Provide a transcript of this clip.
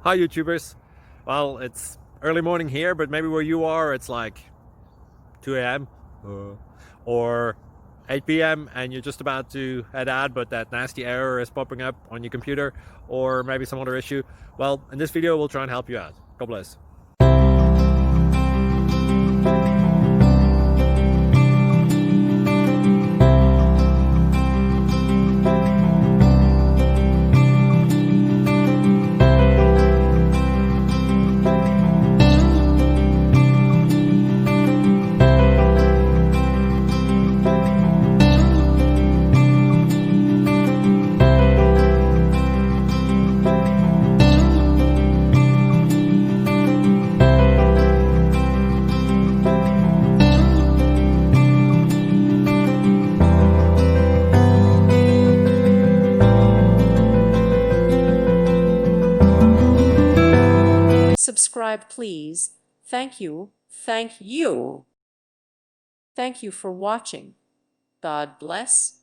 Hi YouTubers. Well, it's early morning here, but maybe where you are it's like 2 a.m. Or 8 p.m. and you're just about to head out, but that nasty error is popping up on your computer, or maybe some other issue. Well, in this video we'll try and help you out. God bless. Subscribe, please. Thank you. Thank you. Thank you for watching. God bless.